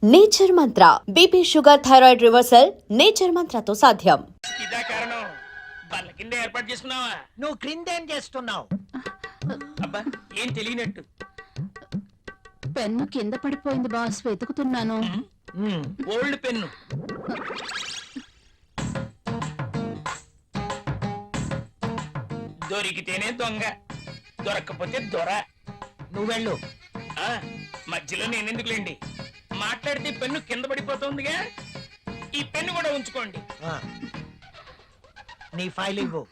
Nature mantra BP sugar thyroid reversal nature మంత్రతో సాధ్యం. ఇదా కారణం బల్ల కింద ఏర్పాటు చేసుకున్నావా? నువ్వు క్రిందేం చేస్తున్నావు? అబ్బా ఏం తెలియనట్టు. పెన్ను కింద పడిపోయింది బాస్, వెతుకుతున్నాను. Old pen. దొరికితేనే దొంగ, దొరక్కపోతే దొర. నువ్వెళ్ళు. ఆ, మధ్యలో నేనెందుకులేండి, మాట్లాడితే పెన్ను కింద పడిపోతుందిగా. ఈ పెన్ను కూడా ఉంచుకోండి. ఆ. నీ ఫైల్ ఇవ్వు.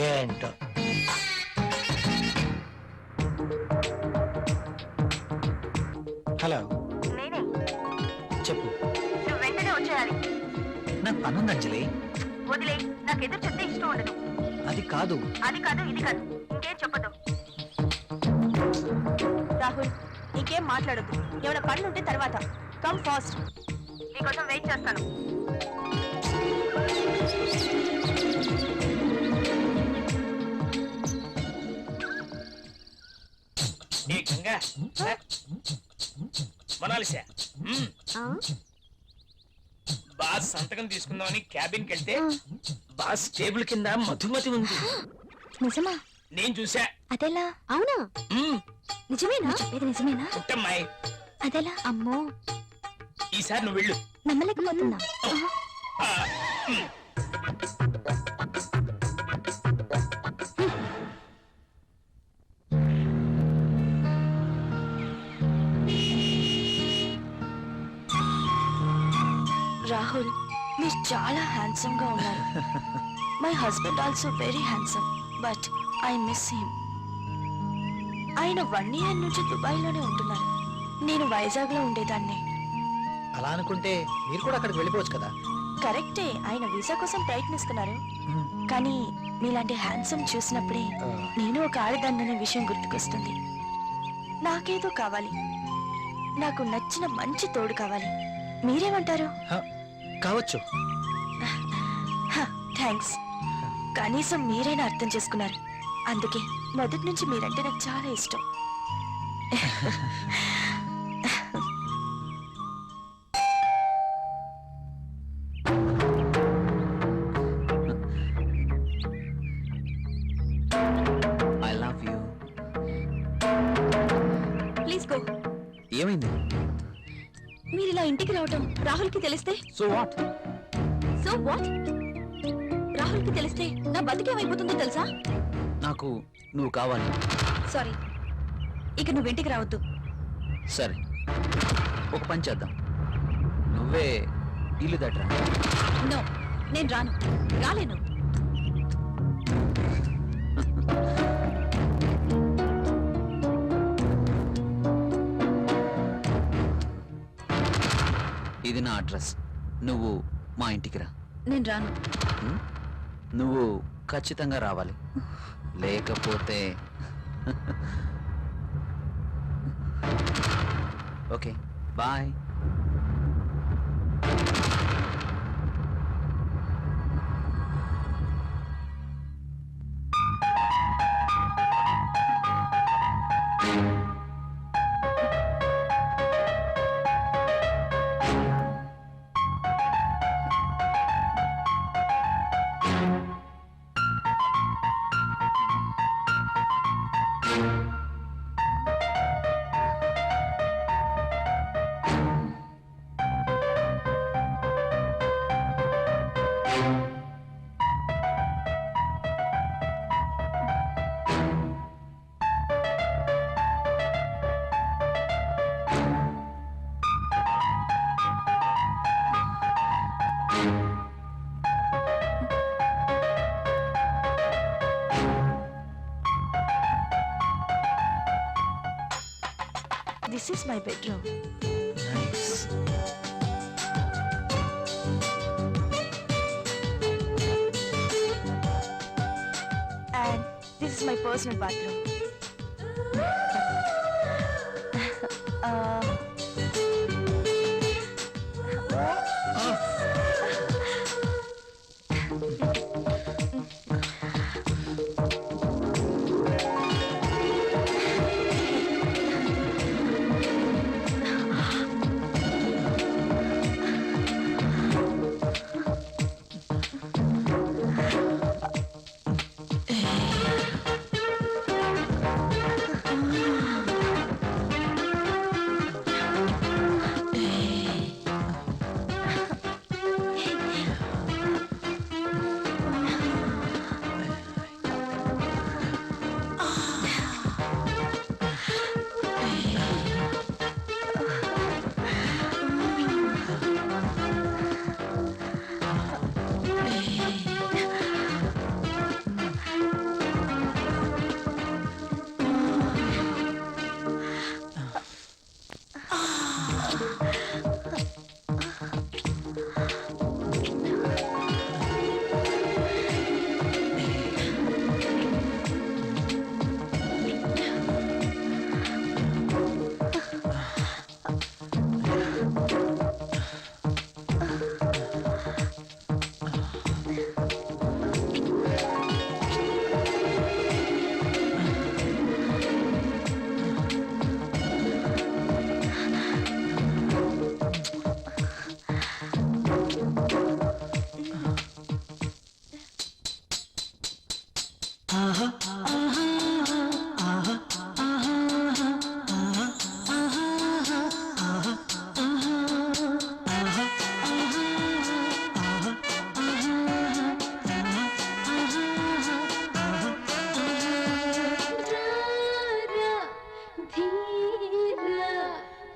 ఏంటో హలో, నేనే. చెప్పు. నువ్వు వెంటనే వచ్చేయాలి. నాకు పనుంది అంజలి. వదిలే, నాకు ఎదురు చెప్తే ఇష్టం ఉండదు. అది కాదు. అది కాదు, ఇది కాదు, ఇంకేం చెప్పదు. రాహుల్, ఇంకేం మాట్లాడద్దు. ఏమైనా పనులు ఉంటే తర్వాత. కమ్ ఫాస్ట్, నీకోసం వెయిట్ చేస్తాను. ఏ గంగా, మొనాలిసా, బాస్ సంతకం తీసుకుందామని క్యాబిన్ కి వెళ్తే బాస్ టేబుల్ కింద మధుమతి ఉంది. నిజమా? నేను చూసా. అదెలా? అవునా? నిజమేనా? చెప్పేది నిజమేనా? పుట్టమ్మాయి, అదెలా? అమ్మో, ఈసారి నువ్వు వెళ్ళు. నమ్మలేకపోతున్నా. ఆ, ఉమ్. రాహుల్, మీరు చాలా హ్యాండ్సమ్ గా ఉన్నారు. My husband also very handsome, but I miss him. ఆయన 1 year నుంచి దుబాయ్ లోనే ఉంటున్నారు. నేను వైజాగ్ లో ఉండేదాన్ని. అలా అనుకుంటే మీరు కూడా అక్కడికి వెళ్ళిపోవచ్చు కదా. కరెక్టే, ఆయన వీసా కోసం ప్రయత్నిస్తున్నారు. కానీ మీలాంటి హ్యాండ్సమ్ చూసినప్పుడే నేను ఒక ఆడదాన్ననే విషయం గుర్తుకొస్తుంది. నాకేదో కావాలి, నాకు నచ్చిన మంచి తోడు కావాలి. మీరేమంటారు? కావచ్చు. థ్యాంక్స్, కనీసం మీరైనా అర్థం చేసుకున్నారు. అందుకే మొదటి నుంచి మీరంటే నాకు చాలా ఇష్టం. I love you. Please go. ఏమైంది? మీరు ఇలా ఇంటికి రావటం రాహుల్ కి తెలిస్తే? So what? So what? Rahul కి తెలిస్తే నా బతికేమైపోతుందో తెలుసా? నాకు నువ్వు కావాలి. సారీ, ఇక నువ్వు ఇంటికి రావద్దు. సరే, ఒక పని చేద్దాం. నువ్వే ఇల్లు దట్రా. నో, నేను రాను, రాలేను. ఇది నా అడ్రస్. నువ్వు మా ఇంటికి రా. నేను రాను. నువ్వు ఖచ్చితంగా రావాలి, లేకపోతే okay bye. This is my bedroom. Nice. This is my personal bathroom. ఆ,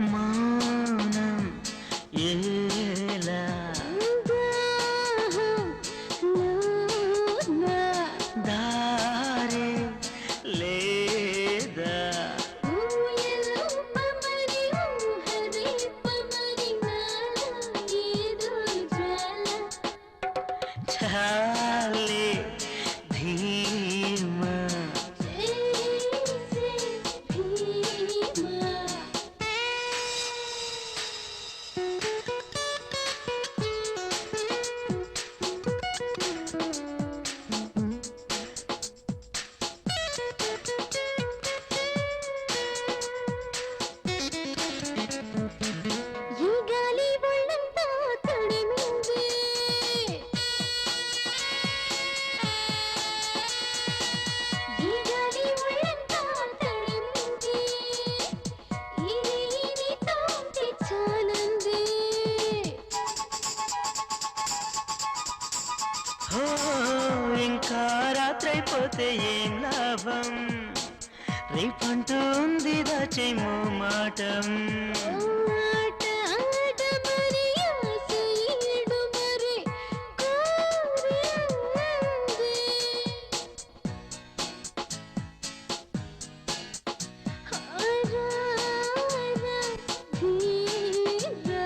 మౌనం ఏలా దారి లేదా చాలే ధీమా ఈ గాలి ఒళ్ళంతా తడిమింది ఈ గాలి ఒళ్ళంతా తడిమింది ఇది తాంతి చాలంది ఓ ఇంకా రాత్రైపోతే ఏం లాభం రేపంటూ ఉంది దాచేమో మాటం ఆట ఆట మరి ఆశ ఈడు మరి కోరింది ఆరారా ధీరా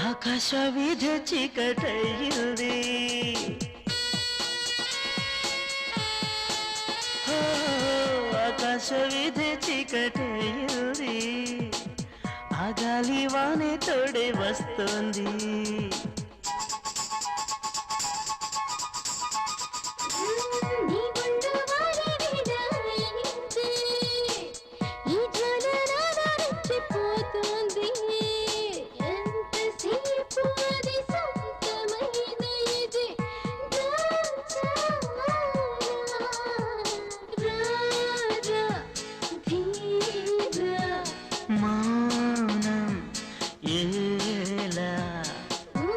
ఆకాశ వీధి చీకటయ్యింది ఓ, ఆకాశ వీధి చీకటయ్యింది ఆ గాలి వానే తోడే వస్తుంది నీ గుండె వారి విడాయింది ఈ జ్వల రెచ్చిపోతుంది ఎంతసేపు అది సొంతమైన ఇది రారా ధీరా మౌనం ఏలా ఊ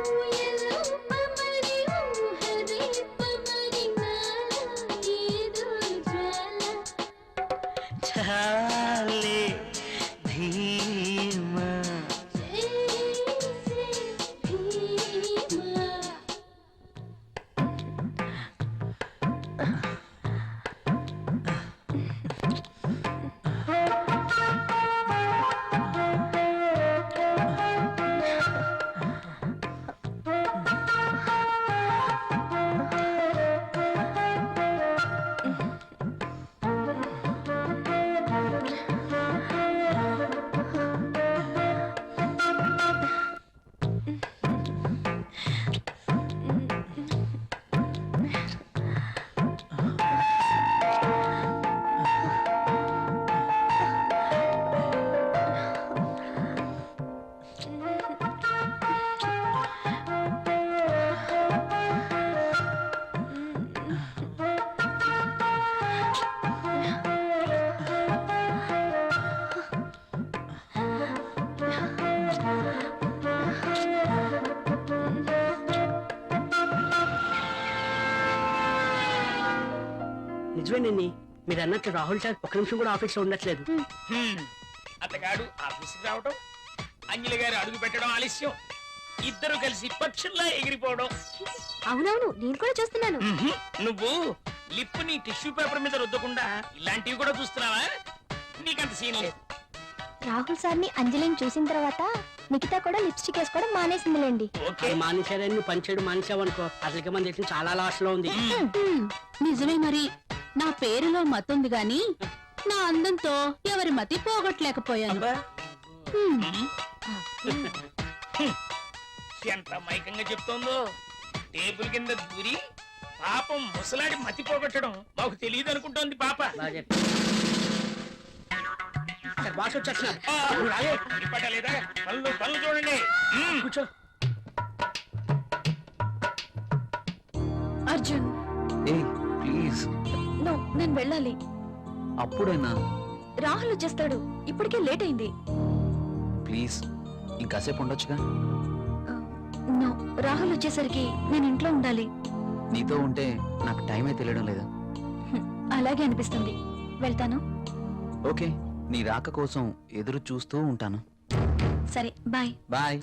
నిజమేనండి మీరు అన్నట్లు రాహుల్ సార్ ఒక్క నిమిషం కూడా ఆఫీస్ లో ఉండట్లేదు. అతగాడు ఆఫీస్కి రావడం, అంజలి గారు అడుగు పెట్టడం ఆలస్యం, ఇద్దరు కలిసి పక్షుల్లా ఎగిరిపోవడం. అవునవును, నేను కూడా చూస్తున్నాను. నువ్వు లిప్ ని టిష్యూ పేపర్ మీద రుద్దకుండా ఇలాంటివి కూడా చూస్తున్నావా? నీకంత సీన్ లేదు. రాహుల్ సార్ని అంజలిని చూసిన తర్వాత నిఖిత కూడా లిప్స్టిక్ వేసుకోవడం మానేసిందిలేండి. ఓకే, మానేశారని నువ్వు పనిచేయడం మానేసావనుకో అసలుకే మన దేశం చాలా లాస్ లో ఉంది. నిజమే మరి. నా పేరులో మతుంది గాని నా అందంతో ఎవరి మతి పోగొట్టలేకపోయాను. ఎంత మైకంగా చెప్తోందో. టేబుల్ కింద దూరి పాపం ముసలాడి మతి పోగొట్టడం మాకు తెలియదు అనుకుంటోంది పాప. బాగా చెప్పావు. సార్ బాస్ వచ్చేస్తున్నారు. నువ్వు రాలే. పట్టలేదా? పనులు పనులు చూడండి. కూర్చో. అర్జున్, ఏ ప్లీజ్, నో, నేను వెళ్ళాలి. అప్పుడైనా రాహుల్ వచ్చేస్తాడు, ఇప్పటికే లేట్ అయింది. ప్లీజ్ ఇంకాసేపు ఉండొచ్చుగా. నో, రాహుల్ వచ్చేసరికి నేను ఇంట్లో ఉండాలి. నీతో ఉంటే నాకు టైమే తెలియడం లేదా? అలాగే అనిపిస్తుంది. వెళ్తాను. ఓకే, నీ రాక కోసం ఎదురు చూస్తూ ఉంటాను. సరే, బాయ్. బాయ్.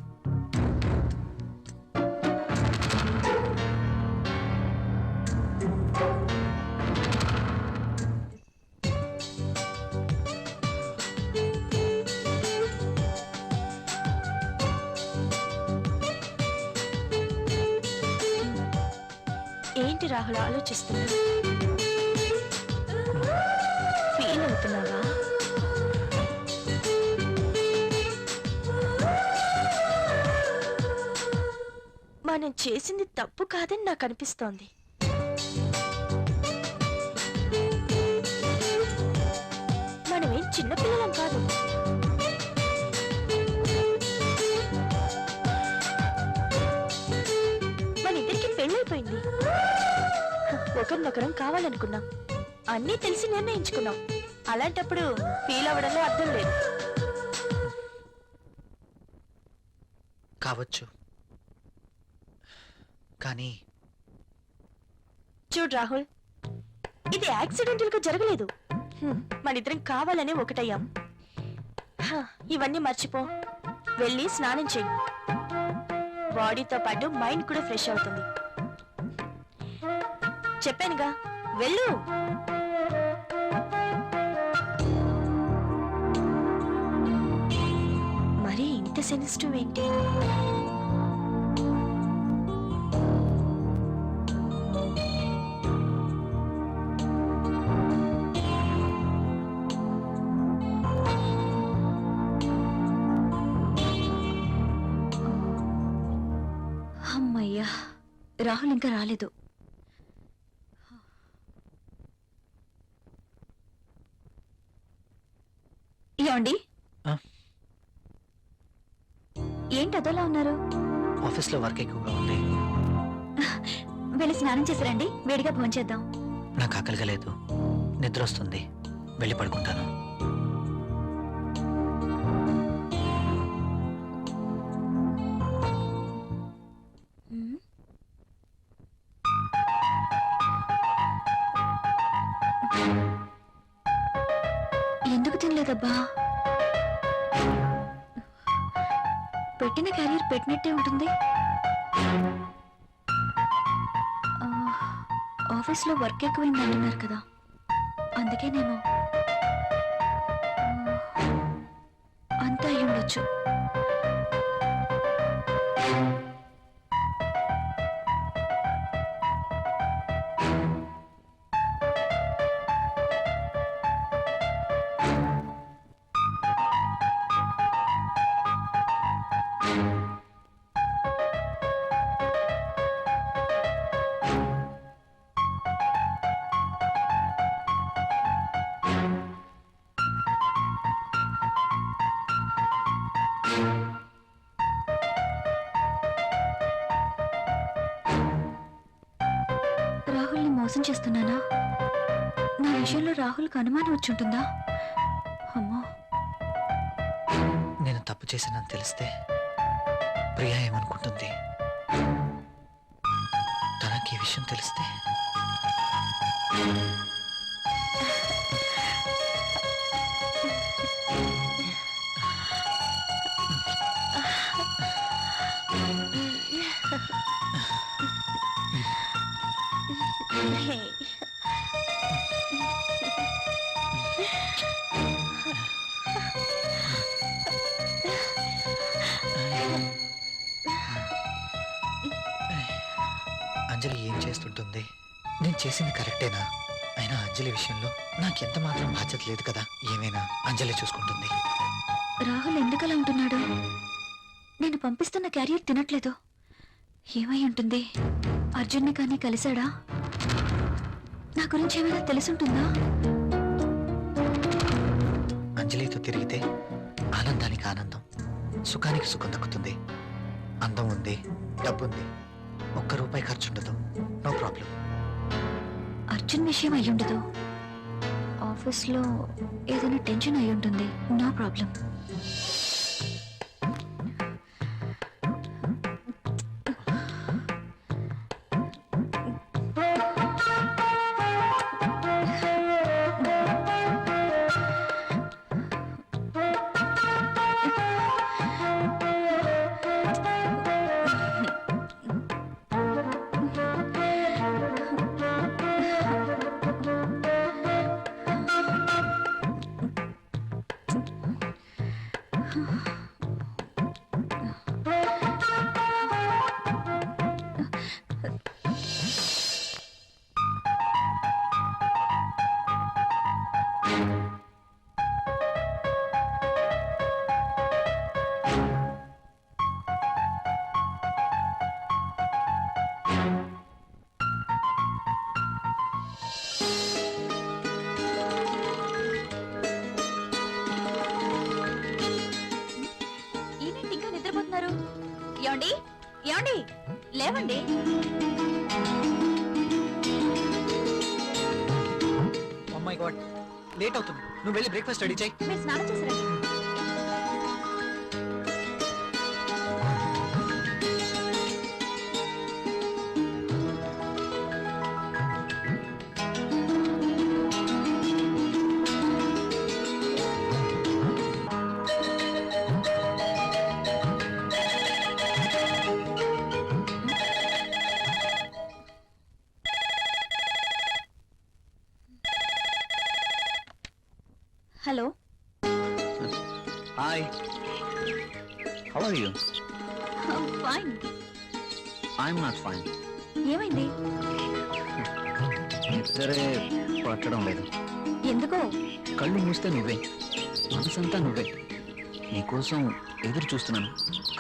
ఏంటి రాహుల్ ఆలోచిస్తున్నా? ఫీల్ అవుతున్నావా? మనం చేసింది తప్పు కాదని నాకు అనిపిస్తోంది. మనమేం చిన్నపిల్లలం కాదు. మన ఇద్దరికి పెళ్ళైపోయింది. ఒకరినొకరం కావాలనుకున్నాం, అన్నీ తెలిసి నిర్ణయించుకున్నాం. అలాంటప్పుడు ఫీల్ అవ్వడంలో అర్థం లేదు. కావచ్చు, కానీ చూడు రాహుల్, ఇది యాక్సిడెంటల్ గా జరగలేదు. మనిద్దరం కావాలనే ఒకటయ్యాం. ఇవన్నీ మర్చిపో, వెళ్ళి స్నానం చేయి. బాడీతో పాటు మైండ్ కూడా ఫ్రెష్ అవుతుంది. చెప్పానుగా, వెళ్ళు. మరి ఇంత సెన్సిటివ్ ఏంటి? అమ్మయ్యా, రాహుల్ ఇంకా రాలేదు. ఏమండి, ఏంటి అదోలా ఉన్నారు? ఆఫీస్లో వర్క్ ఎక్కువగా ఉంది. వెళ్ళి స్నానం చేశారండి, వేడిగా భోంచేద్దాం. నాకు ఆకలిగా లేదు, నిద్ర వస్తుంది, వెళ్ళి పడుకుంటాను. ఎందుకు తినలేదబ్బా? పెట్టిన క్యారియర్ పెట్టినట్టే ఉంటుంది. ఆఫీస్లో వర్క్ ఎక్కువైంది అంటున్నారు కదా, అందుకేనేమో. అంతా అయి ఉండొచ్చు. చేస్తున్నానా? నా విషయంలో రాహుల్కి అనుమానం వచ్చి ఉంటుందా? అమ్మో, నేను తప్పు చేశానని తెలిస్తే ప్రియా ఏమనుకుంటుంది? తనకి ఈ విషయం తెలిస్తే అంజలి ఏం చేస్తుంటుంది? నేను చేసింది కరెక్టేనా? అయినా అంజలి విషయంలో నాకెంత మాత్రం బాధ్యత లేదు కదా. ఏమైనా అంజలి చూసుకుంటుంది. రాహుల్ ఎందుకలా ఉంటున్నాడు? నేను పంపిస్తున్న క్యారియర్ తినట్లేదు. ఏమై ఉంటుంది? అర్జున్ని కానీ కలిశాడా? నా గురించి ఏమైనా తెలుసుంటుందా? అంజలితో తిరిగితే ఆనందానికి ఆనందం, సుఖానికి సుఖం దక్కుతుంది. అందం ఉంది, డబ్బుంది, ₹1 ఖర్చుండదు. No problem. అర్జున్ విషయం అయ్యుండదు. ఆఫీస్లో ఏదైనా టెన్షన్ అయి ఉంటుంది. No problem. ఏమండి, ఏమండి, లేవండి. ఓ మై గాడ్, లేట్ అవుతుంది. నువ్వు వెళ్ళి బ్రేక్ఫాస్ట్ రెడీ చేయి. మీరు స్నానం చేశారండి? Hello. Hi, how are you? Fine. I'm not fine. ఏమైంది? నిద్రే పట్టడం లేదు. ఎందుకో? కళ్ళు మూస్తే నువ్వే, మనసంతా నువ్వే. నీకోసం ఎదురు చూస్తున్నాను.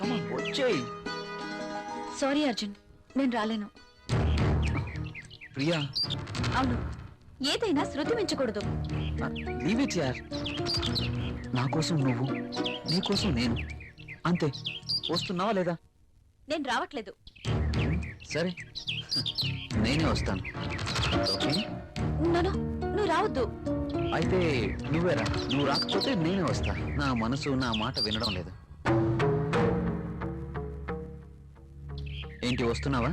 కమాన్, వచ్చేయ్. సారీ అర్జున్, నేను రాలేను. ప్రియా. అవును, ఏదైనా శృతి మించకూడదు. లీవ్ ఇట్ యార్. నా కోసం నువ్వు, నీ కోసం నేను, అంతే. వస్తున్నావా లేదా? నేను రావట్లేదు. సరే, నేనే వస్తాను. ఓకే? నువ్వు రావద్దు. అయితే నువ్వేరా. నువ్వు రాకపోతే నేనే వస్తా. నా మనసు నా మాట వినడం లేదు. ఏంటి, వస్తున్నావా?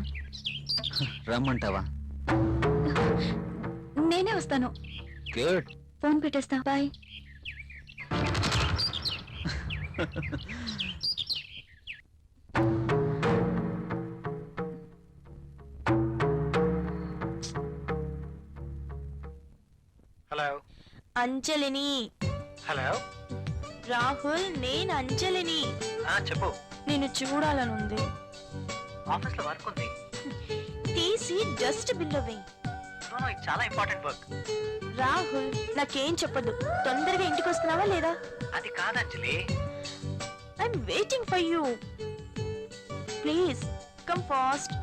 రమ్మంటావా? నేనే వస్తాను. గుడ్. ఫోన్ పెట్టేస్తా. బాయ్. హలో. అంజలిని. హలో. రాహుల్, నేను అంజలిని. చెప్పు. నిన్ను చూడాలనుంది. ఆఫీస్ లో వర్క్ ఉంది. తీసి డస్ట్ బిల్లో వేయి. ఇది చాలా ఇంపార్టెంట్ వర్క్. రాహుల్, నాకేం చెప్పదు. తొందరగా ఇంటికి వస్తున్నావా లేదా? అది కాదు Anjali. I'm waiting for you. Please come fast.